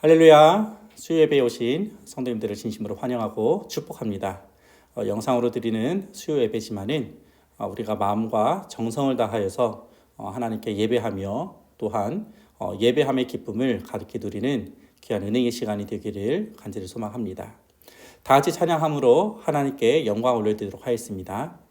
할렐루야, 수요 예배에 오신 성도님들을 진심으로 환영하고 축복합니다. 영상으로 드리는 수요 예배지만은 우리가 마음과 정성을 다하여서 하나님께 예배하며 또한 예배함의 기쁨을 가득히 누리는 귀한 은혜의 시간이 되기를 간절히 소망합니다. 다 같이 찬양함으로 하나님께 영광을 올려드리도록 하겠습니다.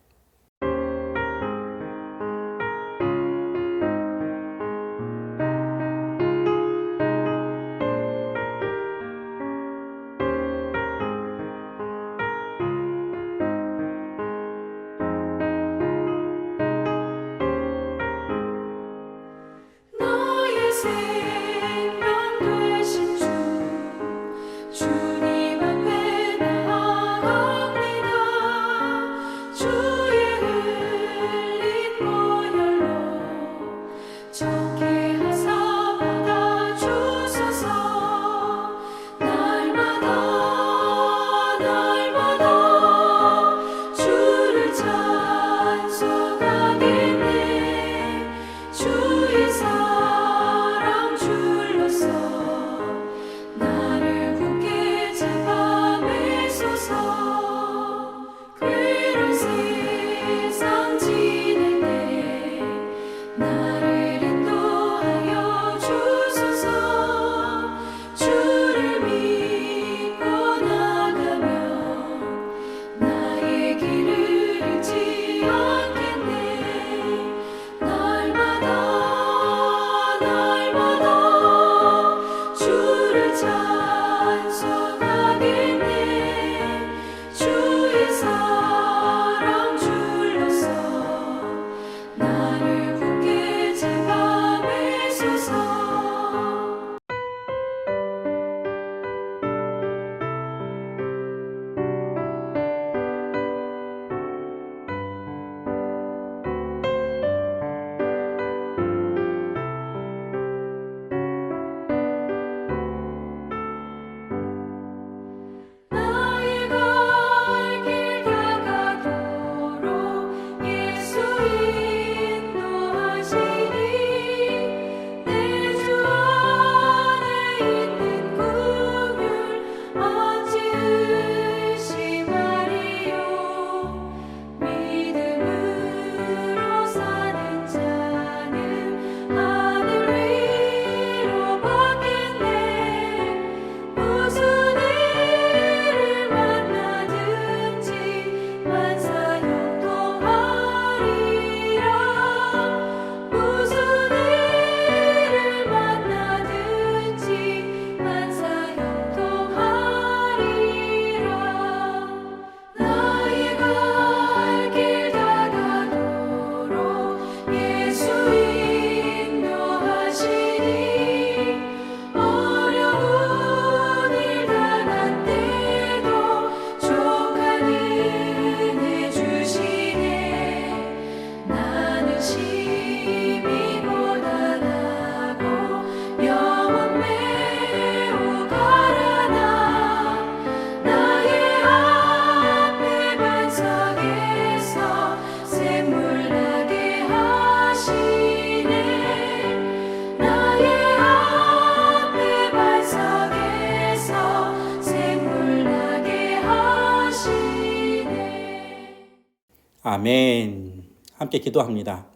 아멘. 함께 기도합니다.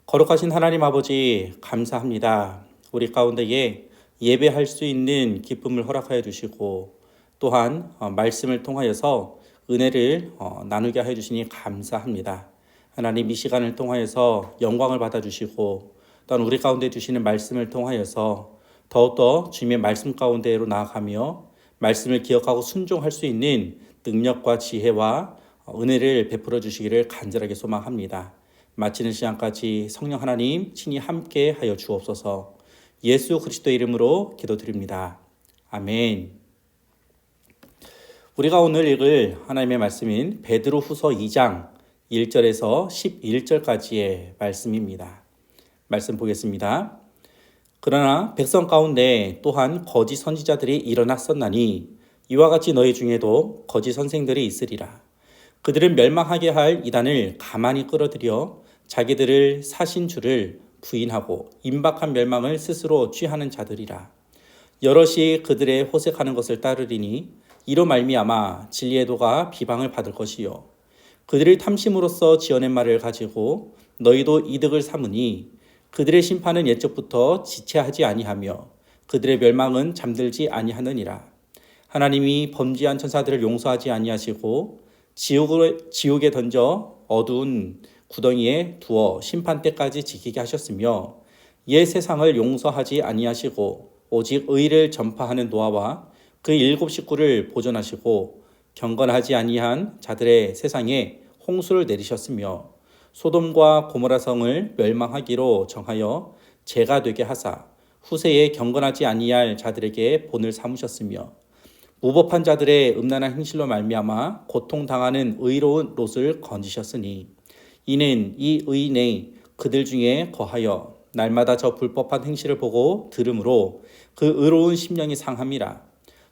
거룩하신 하나님 아버지 감사합니다. 우리 가운데에 예배할 수 있는 기쁨을 허락하여 주시고 또한 말씀을 통하여서 은혜를 나누게 하여 주시니 감사합니다. 하나님 이 시간을 통하여서 영광을 받아주시고 또한 우리 가운데 주시는 말씀을 통하여서 더욱더 주님의 말씀 가운데로 나아가며 말씀을 기억하고 순종할 수 있는 능력과 지혜와 은혜를 베풀어 주시기를 간절하게 소망합니다. 마치는 시간까지 성령 하나님 친히 함께 하여 주옵소서. 예수 그리스도의 이름으로 기도드립니다. 아멘. 우리가 오늘 읽을 하나님의 말씀인 베드로후서 2장 1절에서 11절까지의 말씀입니다. 말씀 보겠습니다. 그러나 백성 가운데 또한 거짓 선지자들이 일어났었나니 이와 같이 너희 중에도 거짓 선생들이 있으리라. 그들은 멸망하게 할 이단을 가만히 끌어들여 자기들을 사신 주를 부인하고 임박한 멸망을 스스로 취하는 자들이라. 여럿이 그들의 호색하는 것을 따르리니 이로 말미암아 진리의 도가 비방을 받을 것이요 그들의 탐심으로써 지어낸 말을 가지고 너희도 이득을 삼으니 그들의 심판은 옛적부터 지체하지 아니하며 그들의 멸망은 잠들지 아니하느니라. 하나님이 범죄한 천사들을 용서하지 아니하시고 지옥에 던져 어두운 구덩이에 두어 심판 때까지 지키게 하셨으며 옛 세상을 용서하지 아니하시고 오직 의를 전파하는 노아와 그 7 식구를 보존하시고 경건하지 아니한 자들의 세상에 홍수를 내리셨으며 소돔과 고모라 성을 멸망하기로 정하여 죄가 되게 하사 후세에 경건하지 아니할 자들에게 본을 삼으셨으며 무법한 자들의 음란한 행실로 말미암아 고통당하는 의로운 롯을 건지셨으니 이는 이 의인의 그들 중에 거하여 날마다 저 불법한 행실을 보고 들음으로 그 의로운 심령이 상함이라.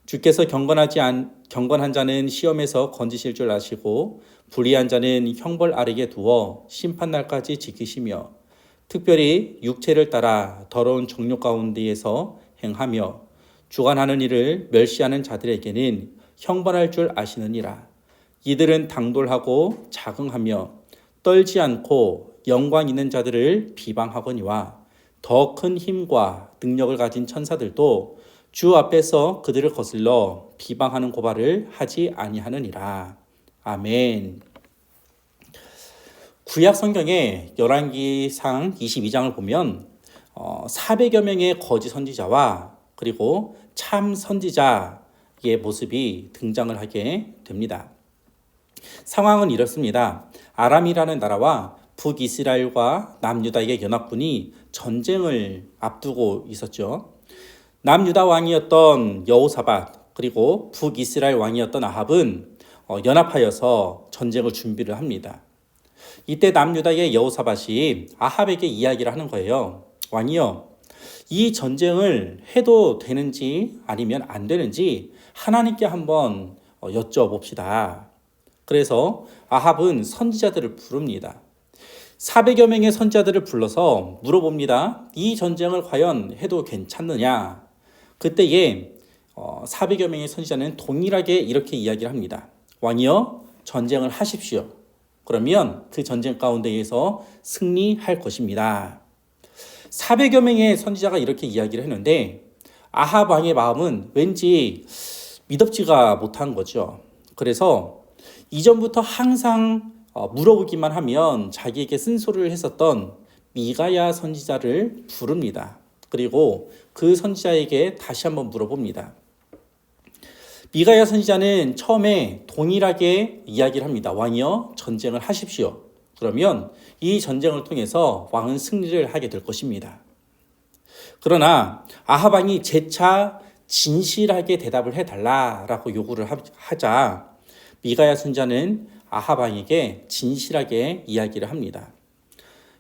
주께서 경건한 자는 시험에서 건지실 줄 아시고 불의한 자는 형벌 아래게 두어 심판날까지 지키시며 특별히 육체를 따라 더러운 정욕 가운데에서 행하며 주관하는 일을 멸시하는 자들에게는 형벌할 줄 아시느니라. 이들은 당돌하고 자긍하며 떨지 않고 영광 있는 자들을 비방하거니와 더 큰 힘과 능력을 가진 천사들도 주 앞에서 그들을 거슬러 비방하는 고발을 하지 아니하느니라. 아멘. 구약 성경의 열왕기상 22장을 보면 400여 명의 거짓 선지자와 그리고 참 선지자의 모습이 등장을 하게 됩니다. 상황은 이렇습니다. 아람이라는 나라와 북이스라엘과 남유다의 연합군이 전쟁을 앞두고 있었죠. 남유다 왕이었던 여호사밧 그리고 북이스라엘 왕이었던 아합은 연합하여서 전쟁을 준비를 합니다. 이때 남유다의 여호사밧이 아합에게 이야기를 하는 거예요. 왕이여, 이 전쟁을 해도 되는지 아니면 안 되는지 하나님께 한번 여쭤봅시다. 그래서 아합은 선지자들을 부릅니다. 400여 명의 선지자들을 불러서 물어봅니다. 이 전쟁을 과연 해도 괜찮느냐? 그때에 400여 명의 선지자는 동일하게 이렇게 이야기를 합니다. 왕이여, 전쟁을 하십시오. 그러면 그 전쟁 가운데에서 승리할 것입니다. 400여 명의 선지자가 이렇게 이야기를 했는데 아합 왕의 마음은 왠지 미덥지가 못한 거죠. 그래서 이전부터 항상 물어보기만 하면 자기에게 쓴소리를 했었던 미가야 선지자를 부릅니다. 그리고 그 선지자에게 다시 한번 물어봅니다. 미가야 선지자는 처음에 동일하게 이야기를 합니다. 왕이여, 전쟁을 하십시오. 그러면 이 전쟁을 통해서 왕은 승리를 하게 될 것입니다. 그러나 아합 왕이 재차 진실하게 대답을 해달라라고 요구를 하자 미가야 선지자는 아합 왕에게 진실하게 이야기를 합니다.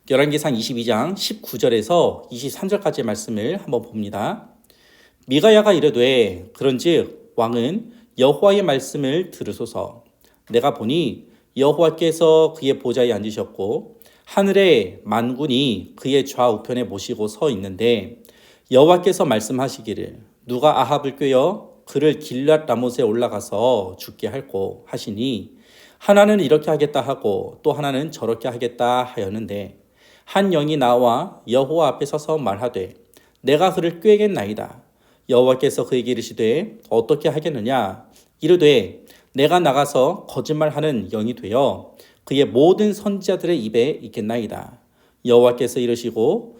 열왕기상 22장 19절에서 23절까지의 말씀을 한번 봅니다. 미가야가 이르되 그런즉 왕은 여호와의 말씀을 들으소서. 내가 보니 여호와께서 그의 보좌에 앉으셨고 하늘의 만군이 그의 좌우편에 모시고 서 있는데 여호와께서 말씀하시기를 누가 아합을 꾀어 그를 길랏 라못에 올라가서 죽게 할꼬 하시니 하나는 이렇게 하겠다 하고 또 하나는 저렇게 하겠다 하였는데 한 영이 나와 여호와 앞에 서서 말하되 내가 그를 꾀겠나이다. 여호와께서 그에게 이르시되 어떻게 하겠느냐 이르되 내가 나가서 거짓말하는 영이 되어 그의 모든 선지자들의 입에 있겠나이다. 여호와께서 이르시고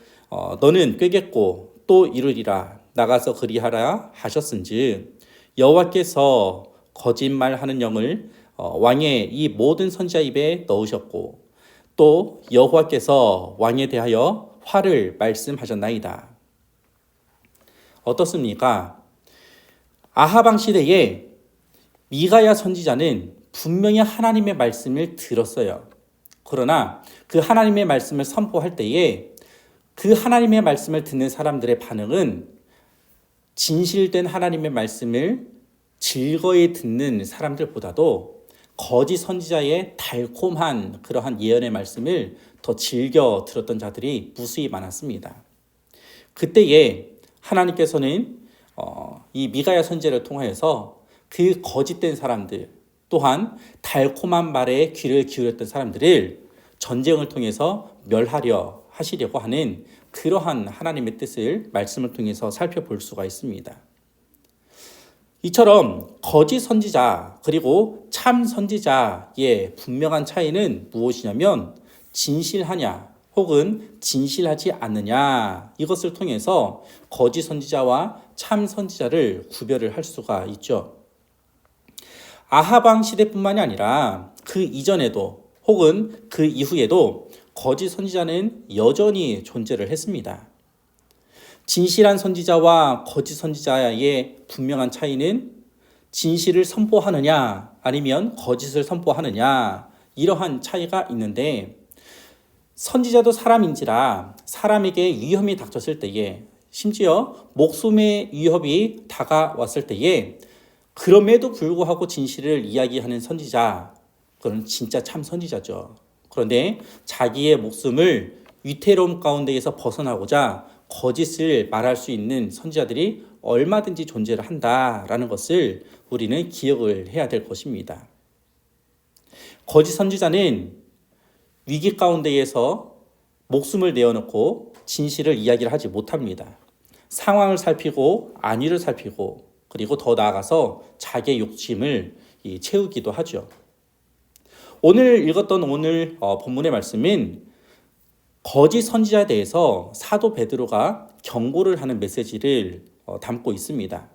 너는 꾀겠고 또 이르리라. 나가서 그리하라 하셨은즉 여호와께서 거짓말하는 영을 왕의 이 모든 선지자 입에 넣으셨고 또 여호와께서 왕에 대하여 화를 말씀하셨나이다. 어떻습니까? 아합 왕 시대에 미가야 선지자는 분명히 하나님의 말씀을 들었어요. 그러나 그 하나님의 말씀을 선포할 때에 그 하나님의 말씀을 듣는 사람들의 반응은 진실된 하나님의 말씀을 즐거이 듣는 사람들보다도 거짓 선지자의 달콤한 그러한 예언의 말씀을 더 즐겨 들었던 자들이 무수히 많았습니다. 그때에 하나님께서는 이 미가야 선지자를 통하여서 그 거짓된 사람들 또한 달콤한 말에 귀를 기울였던 사람들을 전쟁을 통해서 멸하려 하시려고 하는 그러한 하나님의 뜻을 말씀을 통해서 살펴볼 수가 있습니다. 이처럼 거짓 선지자 그리고 참 선지자의 분명한 차이는 무엇이냐면 진실하냐 혹은 진실하지 않느냐 이것을 통해서 거짓 선지자와 참 선지자를 구별을 할 수가 있죠. 아합 왕 시대뿐만이 아니라 그 이전에도 혹은 그 이후에도 거짓 선지자는 여전히 존재를 했습니다. 진실한 선지자와 거짓 선지자의 분명한 차이는 진실을 선포하느냐 아니면 거짓을 선포하느냐 이러한 차이가 있는데 선지자도 사람인지라 사람에게 위험이 닥쳤을 때에 심지어 목숨의 위협이 다가왔을 때에 그럼에도 불구하고 진실을 이야기하는 선지자 그건 진짜 참 선지자죠. 그런데 자기의 목숨을 위태로움 가운데에서 벗어나고자 거짓을 말할 수 있는 선지자들이 얼마든지 존재를 한다라는 것을 우리는 기억을 해야 될 것입니다. 거짓 선지자는 위기 가운데에서 목숨을 내어놓고 진실을 이야기를 하지 못합니다. 상황을 살피고 안위를 살피고 그리고 더 나아가서 자기의 욕심을 채우기도 하죠. 오늘 읽었던 오늘 본문의 말씀은 거짓 선지자에 대해서 사도 베드로가 경고를 하는 메시지를 담고 있습니다.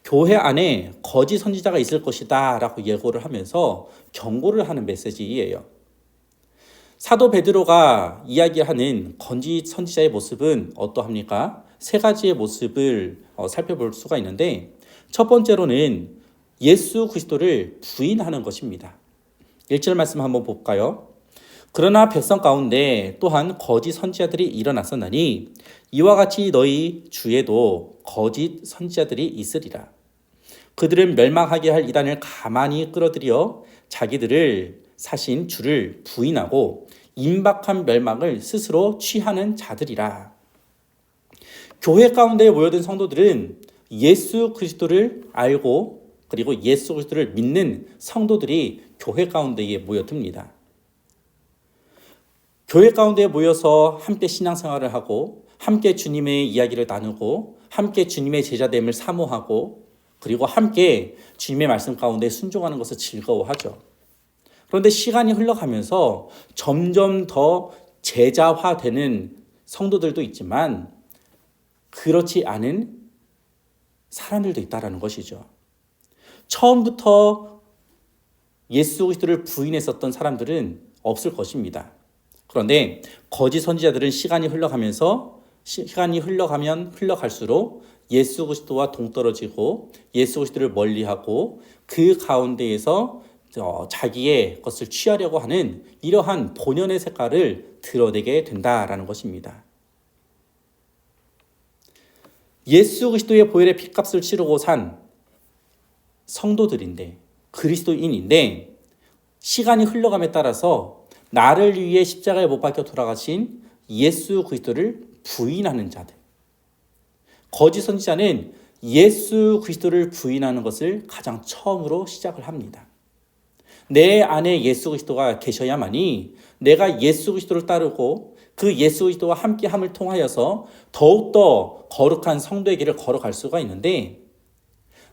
교회 안에 거짓 선지자가 있을 것이다 라고 예고를 하면서 경고를 하는 메시지예요. 사도 베드로가 이야기하는 거짓 선지자의 모습은 어떠합니까? 세 가지의 모습을 살펴볼 수가 있는데 첫 번째로는 예수 그리스도를 부인하는 것입니다. 1절 말씀 한번 볼까요? 그러나 백성 가운데 또한 거짓 선지자들이 일어났었나니 이와 같이 너희 주에도 거짓 선지자들이 있으리라. 그들은 멸망하게 할 이단을 가만히 끌어들여 자기들을 사신 주를 부인하고 임박한 멸망을 스스로 취하는 자들이라. 교회 가운데 모여든 성도들은 예수 그리스도를 알고 그리고 예수 그리스도를 믿는 성도들이 교회 가운데에 모여듭니다. 교회 가운데 모여서 함께 신앙생활을 하고 함께 주님의 이야기를 나누고 함께 주님의 제자됨을 사모하고 그리고 함께 주님의 말씀 가운데 순종하는 것을 즐거워하죠. 그런데 시간이 흘러가면서 점점 더 제자화되는 성도들도 있지만 그렇지 않은 사람들도 있다는 것이죠. 처음부터 예수 그리스도를 부인했었던 사람들은 없을 것입니다. 그런데 거짓 선지자들은 시간이 흘러가면 흘러갈수록 예수 그리스도와 동떨어지고 예수 그리스도를 멀리하고 그 가운데에서 자기의 것을 취하려고 하는 이러한 본연의 색깔을 드러내게 된다라는 것입니다. 예수 그리스도의 보혈의 핏값을 치르고 산 성도들인데 그리스도인인데 시간이 흘러감에 따라서 나를 위해 십자가에 못 박혀 돌아가신 예수 그리스도를 부인하는 자들. 거짓 선지자는 예수 그리스도를 부인하는 것을 가장 처음으로 시작을 합니다. 내 안에 예수 그리스도가 계셔야만이 내가 예수 그리스도를 따르고 그 예수 그리스도와 함께함을 통하여서 더욱더 거룩한 성도의 길을 걸어갈 수가 있는데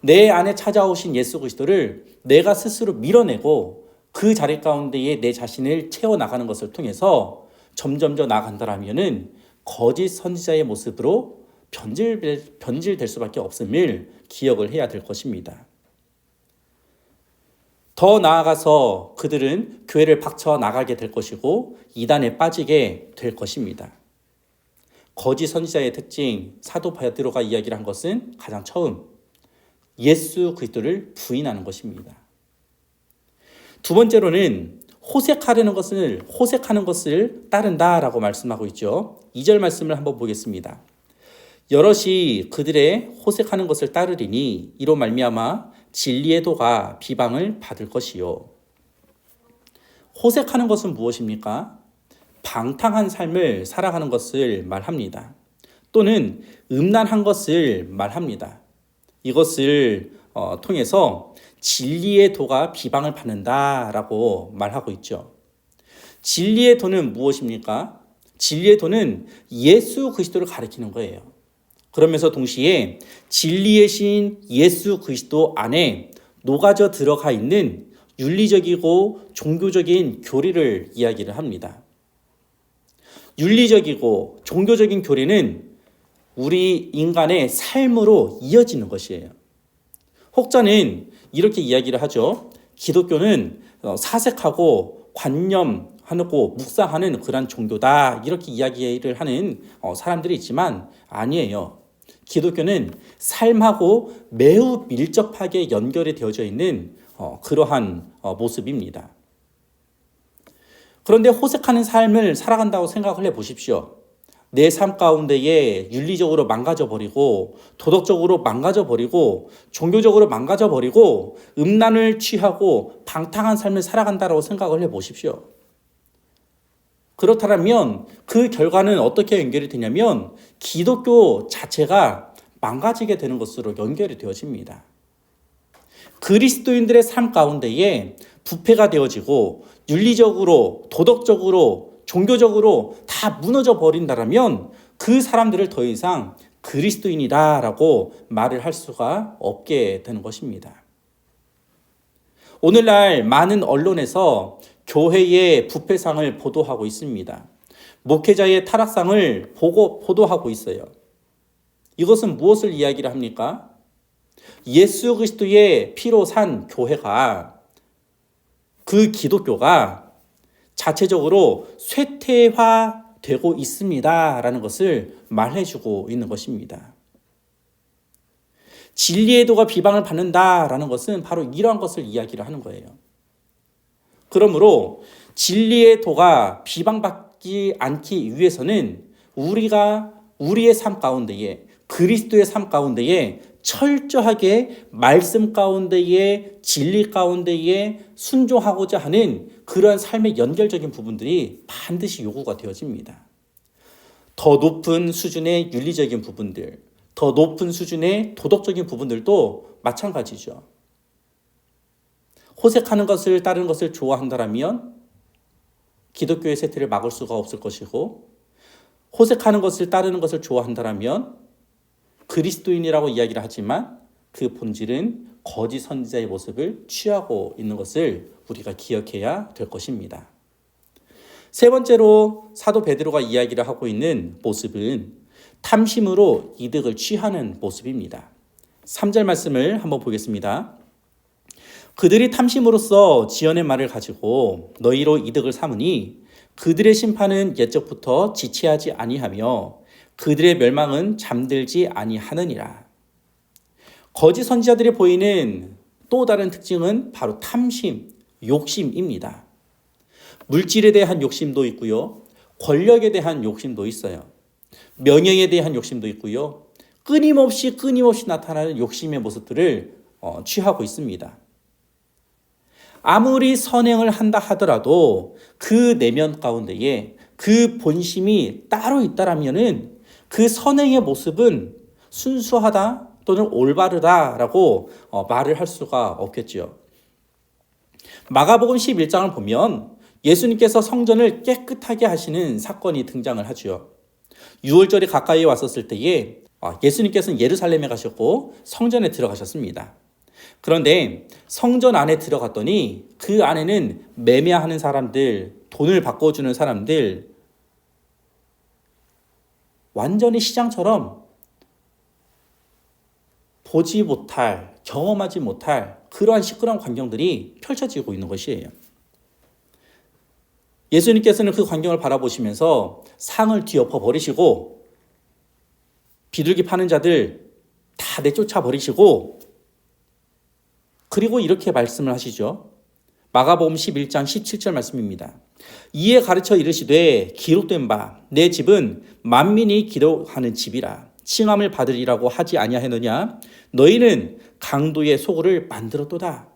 내 안에 찾아오신 예수 그리스도를 내가 스스로 밀어내고 그 자리 가운데에 내 자신을 채워나가는 것을 통해서 점점 더 나아간다라면은 거짓 선지자의 모습으로 변질될 수밖에 없음을 기억을 해야 될 것입니다. 더 나아가서 그들은 교회를 박쳐 나가게 될 것이고 이단에 빠지게 될 것입니다. 거짓 선지자의 특징, 사도 베드로가 이야기를 한 것은 가장 처음 예수 그리스도를 부인하는 것입니다. 두 번째로는 호색하는 것을 따른다라고 말씀하고 있죠. 2절 말씀을 한번 보겠습니다. 여럿이 그들의 호색하는 것을 따르리니 이로 말미암아 진리의 도가 비방을 받을 것이요. 호색하는 것은 무엇입니까? 방탕한 삶을 살아가는 것을 말합니다. 또는 음란한 것을 말합니다. 이것을 통해서 진리의 도가 비방을 받는다라고 말하고 있죠. 진리의 도는 무엇입니까? 진리의 도는 예수 그리스도를 가리키는 거예요. 그러면서 동시에 진리의 신 예수 그리스도 안에 녹아져 들어가 있는 윤리적이고 종교적인 교리를 이야기를 합니다. 윤리적이고 종교적인 교리는 우리 인간의 삶으로 이어지는 것이에요. 혹자는 이렇게 이야기를 하죠. 기독교는 사색하고 관념하고 묵상하는 그런 종교다. 이렇게 이야기를 하는 사람들이 있지만 아니에요. 기독교는 삶하고 매우 밀접하게 연결이 되어져 있는 그러한 모습입니다. 그런데 호색하는 삶을 살아간다고 생각을 해보십시오. 내 삶 가운데에 윤리적으로 망가져버리고 도덕적으로 망가져버리고 종교적으로 망가져버리고 음란을 취하고 방탕한 삶을 살아간다고 생각을 해보십시오. 그렇다면 그 결과는 어떻게 연결이 되냐면 기독교 자체가 망가지게 되는 것으로 연결이 되어집니다. 그리스도인들의 삶 가운데에 부패가 되어지고 윤리적으로 도덕적으로 종교적으로 다 무너져 버린다면 그 사람들을 더 이상 그리스도인이다라고 말을 할 수가 없게 되는 것입니다. 오늘날 많은 언론에서 교회의 부패상을 보도하고 있습니다. 목회자의 타락상을 보도하고 있어요. 이것은 무엇을 이야기를 합니까? 예수 그리스도의 피로 산 교회가, 그 기독교가 자체적으로 쇠퇴화되고 있습니다라는 것을 말해주고 있는 것입니다. 진리의 도가 비방을 받는다라는 것은 바로 이러한 것을 이야기를 하는 거예요. 그러므로 진리의 도가 비방받지 않기 위해서는 우리가 우리의 삶 가운데에 그리스도의 삶 가운데에 철저하게 말씀 가운데에 진리 가운데에 순종하고자 하는 그러한 삶의 연결적인 부분들이 반드시 요구가 되어집니다. 더 높은 수준의 윤리적인 부분들, 더 높은 수준의 도덕적인 부분들도 마찬가지죠. 호색하는 것을 따르는 것을 좋아한다면 기독교의 쇠퇴를 막을 수가 없을 것이고, 호색하는 것을 따르는 것을 좋아한다면 그리스도인이라고 이야기를 하지만 그 본질은 거짓 선지자의 모습을 취하고 있는 것을 우리가 기억해야 될 것입니다. 세 번째로 사도 베드로가 이야기를 하고 있는 모습은 탐심으로 이득을 취하는 모습입니다. 3절 말씀을 한번 보겠습니다. 그들이 탐심으로써 지연의 말을 가지고 너희로 이득을 삼으니 그들의 심판은 옛적부터 지체하지 아니하며 그들의 멸망은 잠들지 아니하느니라. 거짓 선지자들이 보이는 또 다른 특징은 바로 탐심, 욕심입니다. 물질에 대한 욕심도 있고요. 권력에 대한 욕심도 있어요. 명예에 대한 욕심도 있고요. 끊임없이 나타나는 욕심의 모습들을 취하고 있습니다. 아무리 선행을 한다 하더라도 그 내면 가운데에 그 본심이 따로 있다라면은 그 선행의 모습은 순수하다 또는 올바르다라고 말을 할 수가 없겠지요. 마가복음 11장을 보면 예수님께서 성전을 깨끗하게 하시는 사건이 등장을 하죠. 6월절이 가까이 왔었을 때에 예수님께서는 예루살렘에 가셨고 성전에 들어가셨습니다. 그런데 성전 안에 들어갔더니 그 안에는 매매하는 사람들, 돈을 바꿔주는 사람들, 완전히 시장처럼 보지 못할, 경험하지 못할 그러한 시끄러운 광경들이 펼쳐지고 있는 것이에요. 예수님께서는 그 광경을 바라보시면서 상을 뒤엎어 버리시고 비둘기 파는 자들 다 내쫓아 버리시고, 그리고 이렇게 말씀을 하시죠. 마가복음 11장 17절 말씀입니다. 이에 가르쳐 이르시되 기록된 바 내 집은 만민이 기도하는 집이라 칭함을 받으리라고 하지 아니하느냐. 너희는 강도의 소굴을 만들었도다.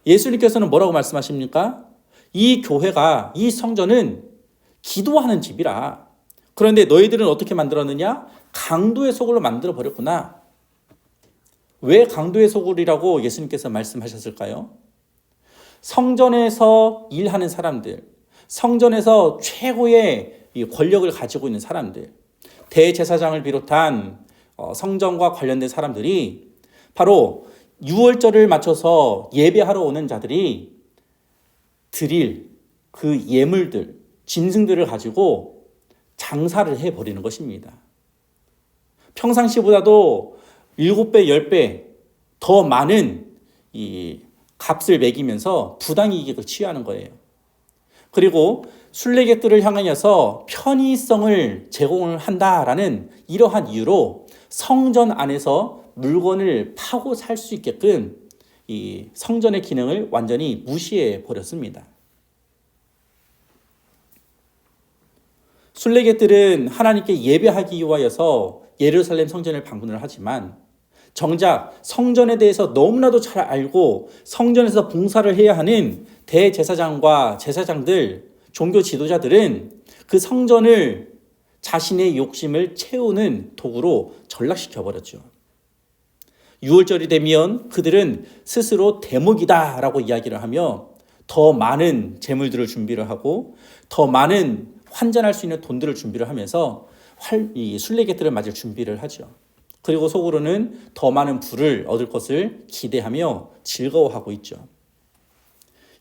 예수님께서는 뭐라고 말씀하십니까? 이 교회가, 이 성전은 기도하는 집이라. 그런데 너희들은 어떻게 만들었느냐? 강도의 소굴로 만들어 버렸구나. 왜 강도의 소굴이라고 예수님께서 말씀하셨을까요? 성전에서 일하는 사람들, 성전에서 최고의 이 권력을 가지고 있는 사람들, 대제사장을 비롯한 성전과 관련된 사람들이 바로 유월절을 맞춰서 예배하러 오는 자들이 드릴 그 예물들, 짐승들을 가지고 장사를 해버리는 것입니다. 평상시보다도 7배, 10배 더 많은 이 값을 매기면서 부당이익을 취하는 거예요. 그리고 순례객들을 향하여서 편의성을 제공을 한다라는 이러한 이유로 성전 안에서 물건을 파고 살 수 있게끔 이 성전의 기능을 완전히 무시해 버렸습니다. 순례객들은 하나님께 예배하기 위하여서 예루살렘 성전을 방문을 하지만 정작 성전에 대해서 너무나도 잘 알고 성전에서 봉사를 해야 하는 대제사장과 제사장들, 종교 지도자들은 그 성전을 자신의 욕심을 채우는 도구로 전락시켜 버렸죠. 6월절이 되면 그들은 스스로 대목이다라고 이야기를 하며 더 많은 재물들을 준비를 하고 더 많은 환전할 수 있는 돈들을 준비를 하면서 이 순례객들을 맞을 준비를 하죠. 그리고 속으로는 더 많은 부를 얻을 것을 기대하며 즐거워하고 있죠.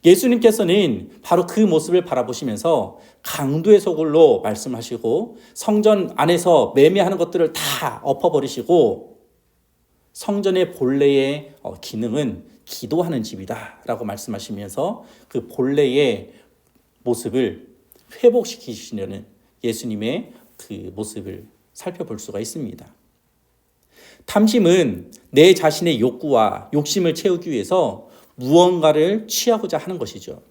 예수님께서는 바로 그 모습을 바라보시면서 강도의 소굴로 말씀하시고 성전 안에서 매매하는 것들을 다 엎어버리시고 성전의 본래의 기능은 기도하는 집이다 라고 말씀하시면서 그 본래의 모습을 회복시키시려는 예수님의 그 모습을 살펴볼 수가 있습니다. 탐심은 내 자신의 욕구와 욕심을 채우기 위해서 무언가를 취하고자 하는 것이죠.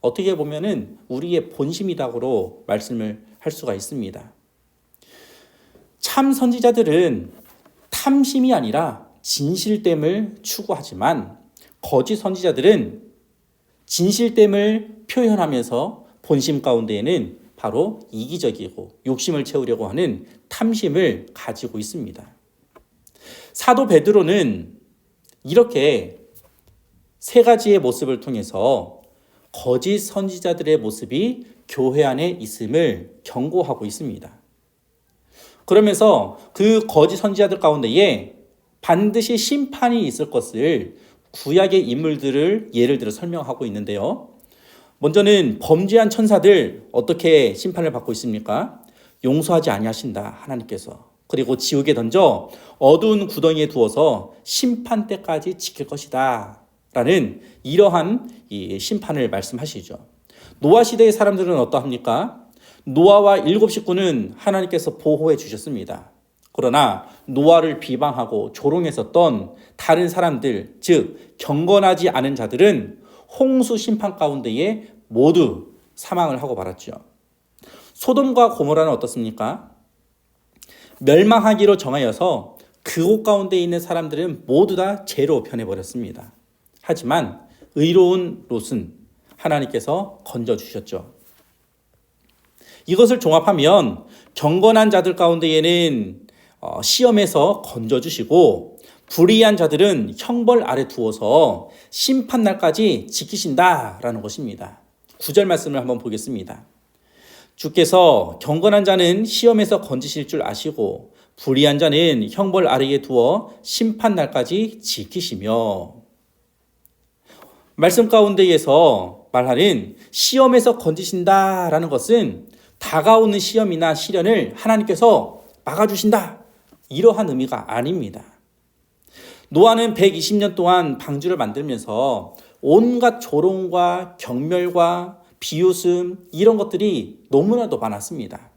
어떻게 보면은 우리의 본심이라고 말씀을 할 수가 있습니다. 참 선지자들은 탐심이 아니라 진실됨을 추구하지만 거짓 선지자들은 진실됨을 표현하면서 본심 가운데에는 바로 이기적이고 욕심을 채우려고 하는 탐심을 가지고 있습니다. 사도 베드로는 이렇게 세 가지의 모습을 통해서 거짓 선지자들의 모습이 교회 안에 있음을 경고하고 있습니다. 그러면서 그 거짓 선지자들 가운데에 반드시 심판이 있을 것을 구약의 인물들을 예를 들어 설명하고 있는데요. 먼저는 범죄한 천사들 어떻게 심판을 받고 있습니까? 용서하지 아니하신다 하나님께서. 그리고 지옥에 던져 어두운 구덩이에 두어서 심판 때까지 지킬 것이다 라는 이러한 이 심판을 말씀하시죠. 노아 시대의 사람들은 어떠합니까? 노아와 7 식구는 하나님께서 보호해 주셨습니다. 그러나 노아를 비방하고 조롱했었던 다른 사람들, 즉 경건하지 않은 자들은 홍수 심판 가운데에 모두 사망을 하고 말았죠. 소돔과 고모라는 어떻습니까? 멸망하기로 정하여서 그곳 가운데 있는 사람들은 모두 다 죄로 변해버렸습니다. 하지만 의로운 롯은 하나님께서 건져주셨죠. 이것을 종합하면 경건한 자들 가운데에는 시험에서 건져주시고 불의한 자들은 형벌 아래 두어서 심판날까지 지키신다라는 것입니다. 9절 말씀을 한번 보겠습니다. 주께서 경건한 자는 시험에서 건지실 줄 아시고 불의한 자는 형벌 아래에 두어 심판날까지 지키시며, 말씀 가운데에서 말하는 시험에서 건지신다라는 것은 다가오는 시험이나 시련을 하나님께서 막아주신다, 이러한 의미가 아닙니다. 노아는 120년 동안 방주를 만들면서 온갖 조롱과 경멸과 비웃음 이런 것들이 너무나도 많았습니다.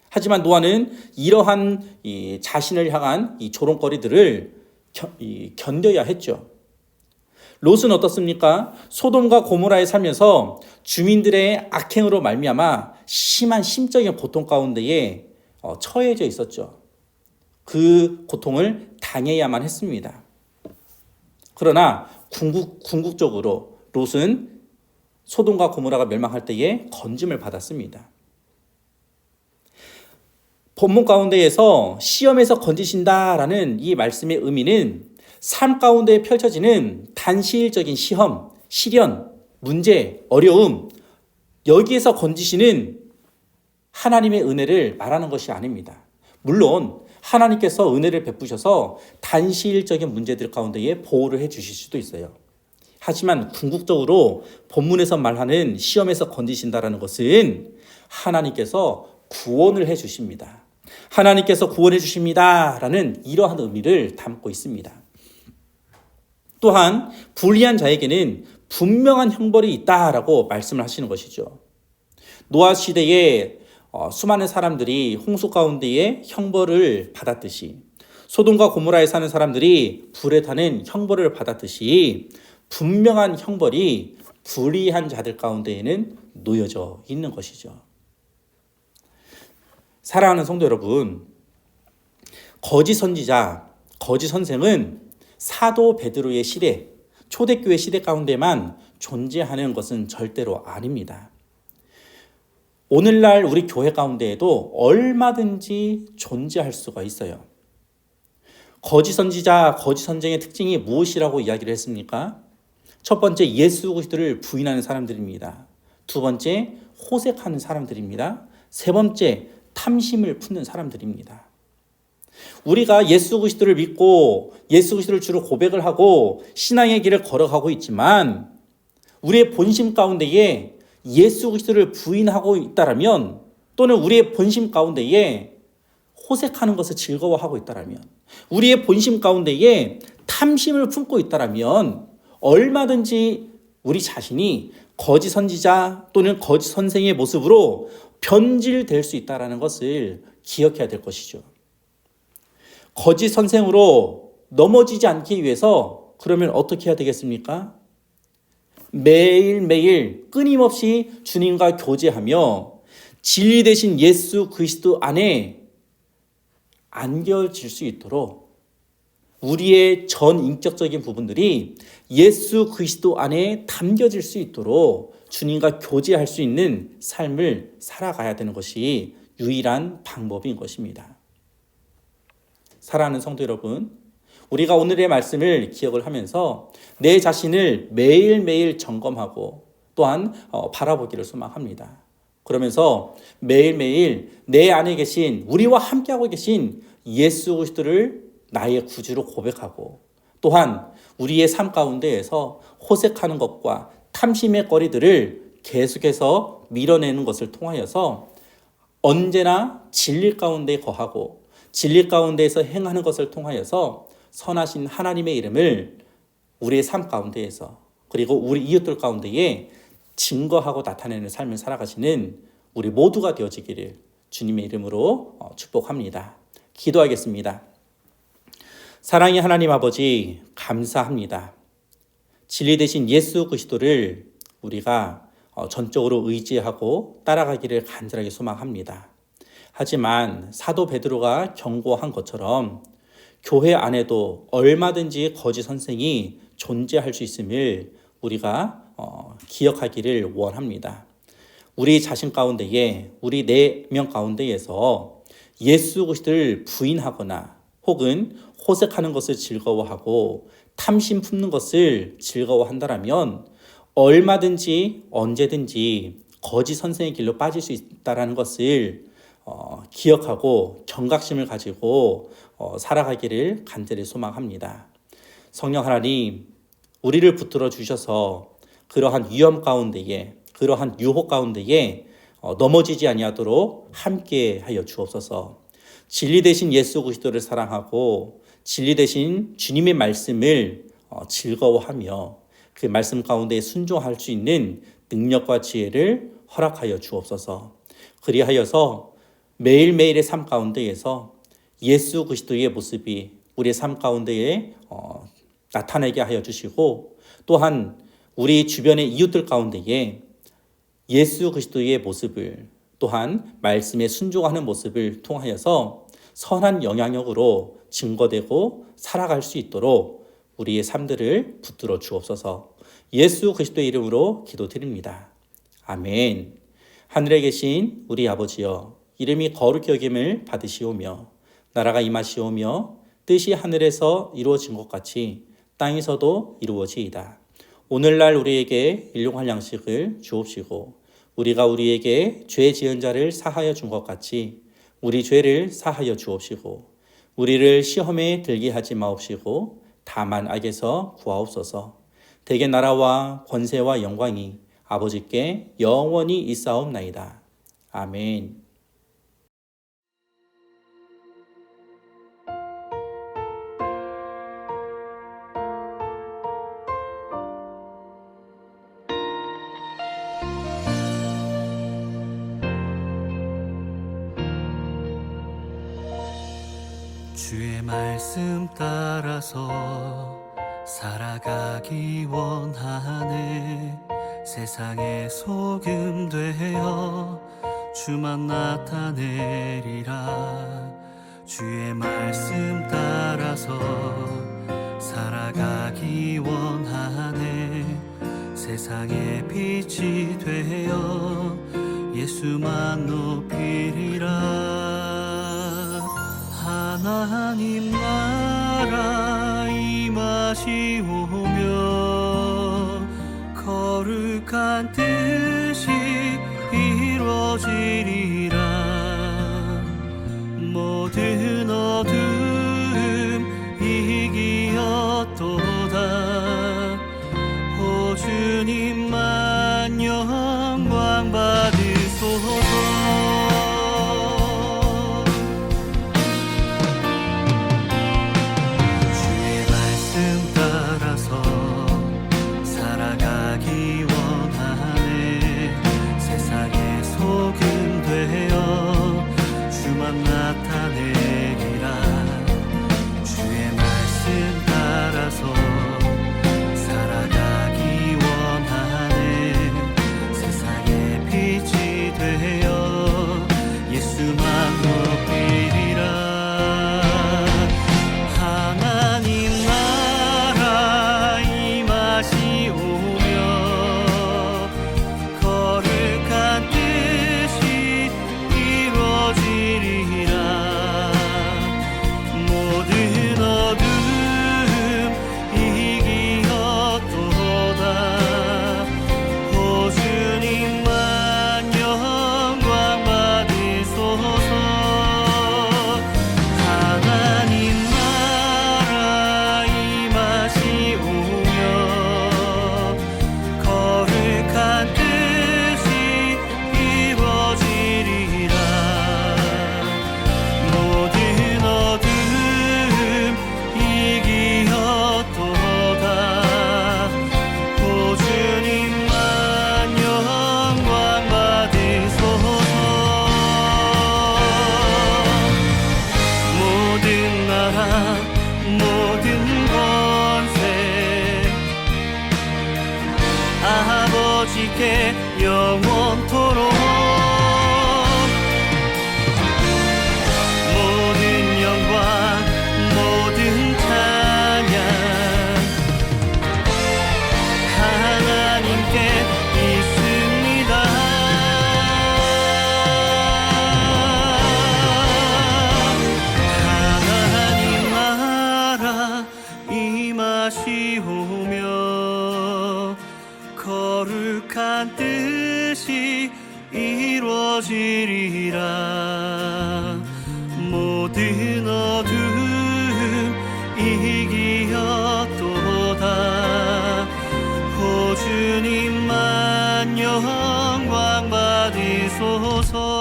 하지만 노아는 이러한 자신을 향한 이 조롱거리들을 견뎌야 했죠. 롯은 어떻습니까? 소돔과 고모라에 살면서 주민들의 악행으로 말미암아 심한 심적인 고통 가운데에 처해져 있었죠. 그 고통을 당해야만 했습니다. 그러나 궁극적으로 롯은 소돔과 고모라가 멸망할 때에 건짐을 받았습니다. 본문 가운데에서 시험에서 건지신다라는 이 말씀의 의미는 삶 가운데 펼쳐지는 단시일적인 시험, 시련, 문제, 어려움, 여기에서 건지시는 하나님의 은혜를 말하는 것이 아닙니다. 물론 하나님께서 은혜를 베푸셔서 단시일적인 문제들 가운데에 보호를 해 주실 수도 있어요. 하지만 궁극적으로 본문에서 말하는 시험에서 건지신다라는 것은 하나님께서 구원을 해 주십니다. 하나님께서 구원해 주십니다라는 이러한 의미를 담고 있습니다. 또한 불의한 자에게는 분명한 형벌이 있다라고 말씀을 하시는 것이죠. 노아 시대에 수많은 사람들이 홍수 가운데에 형벌을 받았듯이 소돔과 고모라에 사는 사람들이 불에 타는 형벌을 받았듯이 분명한 형벌이 불의한 자들 가운데에는 놓여져 있는 것이죠. 사랑하는 성도 여러분, 거짓 선지자, 거짓 선생은 사도 베드로의 시대, 초대교회 시대 가운데만 존재하는 것은 절대로 아닙니다. 오늘날 우리 교회 가운데에도 얼마든지 존재할 수가 있어요. 거짓 선지자, 거짓 선생의 특징이 무엇이라고 이야기를 했습니까? 첫 번째, 예수 그리스도를 부인하는 사람들입니다. 두 번째, 호색하는 사람들입니다. 세 번째, 탐심을 품는 사람들입니다. 우리가 예수 그리스도를 믿고 예수 그리스도를 주로 고백을 하고 신앙의 길을 걸어가고 있지만 우리의 본심 가운데에 예수 그리스도를 부인하고 있다라면, 또는 우리의 본심 가운데에 호색하는 것을 즐거워하고 있다라면, 우리의 본심 가운데에 탐심을 품고 있다라면 얼마든지 우리 자신이 거짓 선지자 또는 거짓 선생의 모습으로 변질될 수 있다는 것을 기억해야 될 것이죠. 거짓 선생으로 넘어지지 않기 위해서 그러면 어떻게 해야 되겠습니까? 매일매일 끊임없이 주님과 교제하며 진리 되신 예수 그리스도 안에 안겨질 수 있도록 우리의 전 인격적인 부분들이 예수 그리스도 안에 담겨질 수 있도록 주님과 교제할 수 있는 삶을 살아가야 되는 것이 유일한 방법인 것입니다. 사랑하는 성도 여러분, 우리가 오늘의 말씀을 기억을 하면서 내 자신을 매일매일 점검하고 또한 바라보기를 소망합니다. 그러면서 매일매일 내 안에 계신, 우리와 함께하고 계신 예수 그리스도를 나의 구주로 고백하고, 또한 우리의 삶 가운데에서 호색하는 것과 탐심의 거리들을 계속해서 밀어내는 것을 통하여서 언제나 진리 가운데 거하고 진리 가운데에서 행하는 것을 통하여서 선하신 하나님의 이름을 우리의 삶 가운데에서, 그리고 우리 이웃들 가운데에 증거하고 나타내는 삶을 살아가시는 우리 모두가 되어지기를 주님의 이름으로 축복합니다. 기도하겠습니다. 사랑의 하나님 아버지, 감사합니다. 진리 되신 예수 그리스도를 우리가 전적으로 의지하고 따라가기를 간절하게 소망합니다. 하지만 사도 베드로가 경고한 것처럼 교회 안에도 얼마든지 거짓 선생이 존재할 수 있음을 우리가 기억하기를 원합니다. 우리 자신 가운데에, 우리 내면 가운데에서 예수 그리스도를 부인하거나 혹은 호색하는 것을 즐거워하고 탐심 품는 것을 즐거워한다라면 얼마든지 언제든지 거짓 선생의 길로 빠질 수 있다는 것을 기억하고 경각심을 가지고 살아가기를 간절히 소망합니다. 성령 하나님, 우리를 붙들어 주셔서 그러한 위험 가운데에, 그러한 유혹 가운데에 넘어지지 아니하도록 함께하여 주옵소서. 진리 되신 예수 그리스도를 사랑하고 진리 되신 주님의 말씀을 즐거워하며 그 말씀 가운데 순종할 수 있는 능력과 지혜를 허락하여 주옵소서. 그리하여서 매일매일의 삶 가운데에서 예수 그리스도의 모습이 우리의 삶 가운데에 나타나게 하여 주시고, 또한 우리 주변의 이웃들 가운데에 예수 그리스도의 모습을, 또한 말씀에 순종하는 모습을 통하여서 선한 영향력으로 증거되고 살아갈 수 있도록 우리의 삶들을 붙들어 주옵소서. 예수 그리스도의 이름으로 기도드립니다. 아멘. 하늘에 계신 우리 아버지여, 이름이 거룩히 여김을 받으시오며 나라가 임하시오며 뜻이 하늘에서 이루어진 것 같이 땅에서도 이루어지이다. 오늘날 우리에게 일용할 양식을 주옵시고 우리가 우리에게 죄 지은 자를 사하여 준 것 같이 우리 죄를 사하여 주옵시고 우리를 시험에 들게 하지 마옵시고 다만 악에서 구하옵소서. 대개 나라와 권세와 영광이 아버지께 영원히 있사옵나이다. 아멘. 주의 말씀 따라서 살아가기 원하네. 세상의 소금 되어 주만 나타내리라. 주의 말씀 따라서 살아가기 원하네. 세상의 빛이 되어 예수만 높이리라. 하나님 나라 임하시오며 거룩한 뜻이 이루어지리라. 모든 어둠 이기었도다. 오 주님만 영광 받으소서. 아버지께 영원토록 모든 영광 모든 찬양 하나님께 있습니다. 하나님 나라 임하시오며 거룩한 뜻이 이루어지리라. 모든 어둠 이기었도다. 오 주님만 영광 받으소서.